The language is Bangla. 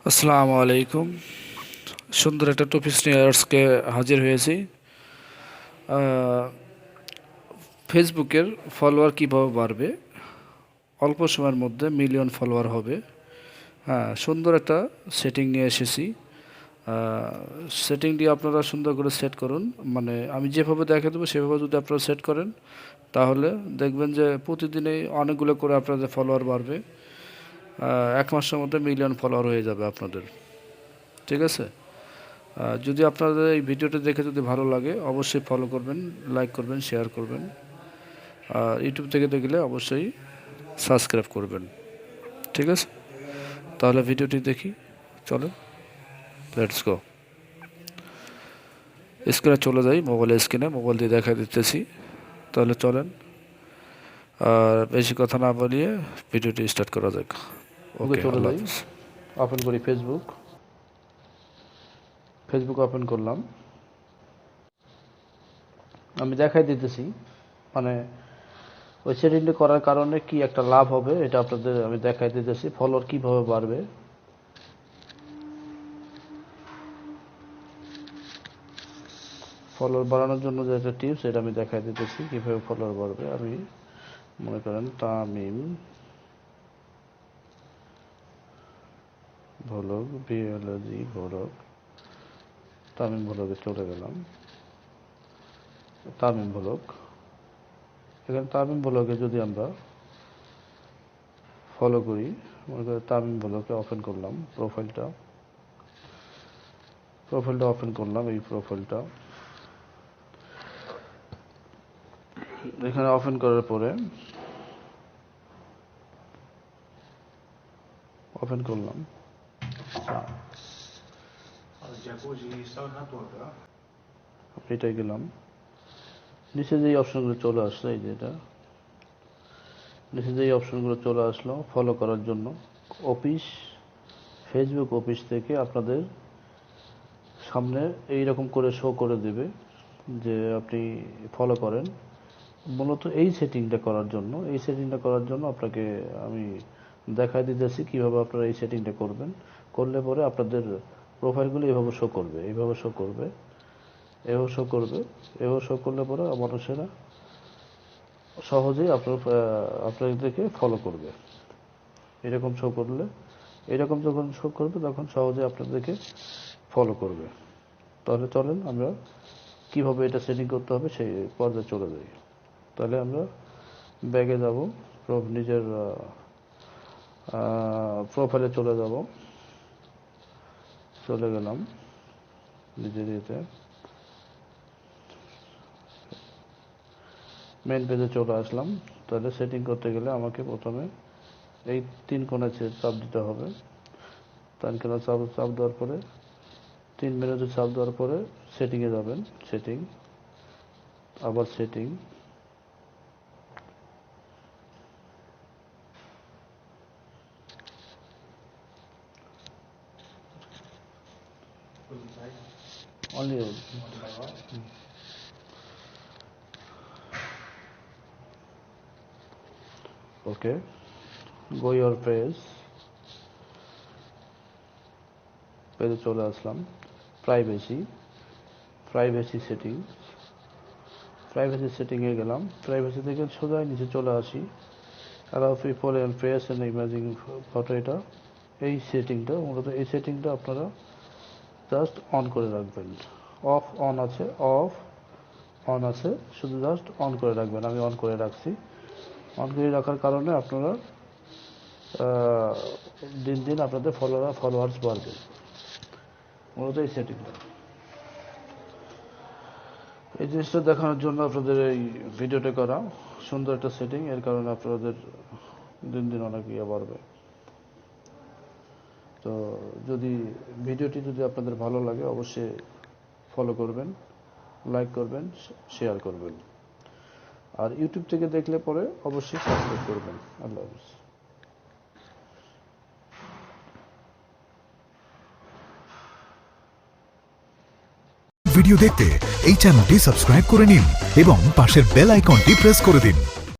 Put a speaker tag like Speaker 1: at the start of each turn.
Speaker 1: আসসালামু আলাইকুম। সুন্দর একটা টপিকস নিয়ে আজকে হাজির হয়েছি। ফেসবুকের ফলোয়ার কীভাবে বাড়বে, অল্প সময়ের মধ্যে মিলিয়ন ফলোয়ার হবে। হ্যাঁ, সুন্দর একটা সেটিং নিয়ে এসেছি। সেটিংটি আপনারা সুন্দর করে সেট করুন, মানে আমি যেভাবে দেখে দেবো সেভাবে যদি আপনারা সেট করেন তাহলে দেখবেন যে প্রতিদিনই অনেকগুলো করে আপনাদের ফলোয়ার বাড়বে। 1 মাসের মধ্যে মিলিয়ন ফলোয়ার হয়ে যাবে আপনাদের। ঠিক আছে? যদি আপনাদের এই ভিডিওটি দেখে যদি ভালো লাগে অবশ্যই ফলো করবেন, লাইক করবেন, শেয়ার করবেন। আর ইউটিউব থেকে দেখলে অবশ্যই সাবস্ক্রাইব করবেন। ঠিক আছে, তাহলে ভিডিওটি দেখি, চলো লেটস গো। স্ক্রিনে চলে যাই, মোবাইলের স্ক্রিনে, মোবাইল দিয়ে দেখা দিতেছি। তাহলে চলেন আর বেশি কথা না বলিয়ে ভিডিওটি স্টার্ট করা যাক। ওকে,
Speaker 2: চলে যাই, ওপেন করি ফেসবুক ওপেন করলাম। আমি দেখাই দিতেছি মানে ওই সেটিংটা করার কারণে কি একটা লাভ হবে এটা আপনাদের আমি দেখাই দিতেছি। ফলোয়ার কিভাবে বাড়বে, ফলোয়ার বাড়ানোর জন্য যে একটা টিপস এটা আমি দেখাই দিতেছি কিভাবে ফলোয়ার বাড়বে। আমি মনে করেন Tamim vlog, biology vlog, Tamim ভ্লগে চলে গেলাম। তামিম ভ্লগ, এখানে তামিম ভ্লগে যদি আমরা ফলো করি, মনে করি তামিম ভ্লগকে ওপেন করলাম, প্রোফাইলটা ওপেন করলাম। এই প্রোফাইলটা এখানে ওপেন করার পরে ওপেন করলাম, এটাই গেলাম। নিচে যেই অপশনগুলো চলে আসলো, এই যে এটা নিচে যেই অপশনগুলো চলে আসলো ফলো করার জন্য, অফিস, ফেসবুক অফিস থেকে আপনাদের সামনে এইরকম করে শো করে দেবে যে আপনি ফলো করেন। মূলত এই সেটিংটা করার জন্য আপনাকে আমি দেখাই দিতেছি কিভাবে আপনারা এই সেটিংটা করবেন। করলে পরে আপনাদের প্রোফাইলগুলো এভাবে শো করবে, এভাবে শো করলে পরে মানুষেরা সহজেই আপনাদেরকে ফলো করবে। এরকম যখন শো করবে তখন সহজে আপনাদেরকে ফলো করবে। তাহলে চলেন আমরা কিভাবে এটা সেটিং করতে হবে সেই পর্যায়ে চলে যাই। তাহলে আমরা ব্যাগে যাব, নিজের প্রোফাইলে চলে গেলাম নিজের ইয়েতে, মেন পেজে চলে আসলাম। তাহলে সেটিং করতে গেলে আমাকে প্রথমে এই 3 কোণে চাপ দিতে হবে। 3 কোণে চাপ দেওয়ার পরে 3 মিনিটে চাপ দেওয়ার পরে সেটিংয়ে যাবেন, আবার setting, only okay, go your পেজে চলে আসলাম। প্রাইভেসি সেটিংয়ে গেলাম। প্রাইভেসি থেকে সোজা নিচে চলে আসি, allow people and face and imaging photo. এটা এই সেটিংটা আপনারা জাস্ট অন করে রাখবেন। অন আছে, শুধু জাস্ট অন করে রাখবেন। আমি অন করে রাখছি। অন করে রাখার কারণে আপনারা দিন দিন আপনাদের ফলোয়ার্স বাড়বে। মূলত এই সেটিংটা, এই জিনিসটা দেখানোর জন্য আপনাদের এই ভিডিওটা করা। সুন্দর একটা সেটিং, এর কারণে আপনাদের দিন দিন অনেক বাড়বে। তো ভিডিওটি যদি আপনাদের ভালো লাগে অবশ্যই ফলো করবেন, লাইক করবেন, শেয়ার করবেন। আর ইউটিউব থেকে দেখলে পরে অবশ্যই সাবস্ক্রাইব করবেন। আল্লাহ হাফেজ।
Speaker 3: ভিডিও দেখতে এই চ্যানেলটি সাবস্ক্রাইব করে নিন এবং পাশের বেল আইকনটি প্রেস করে দিন।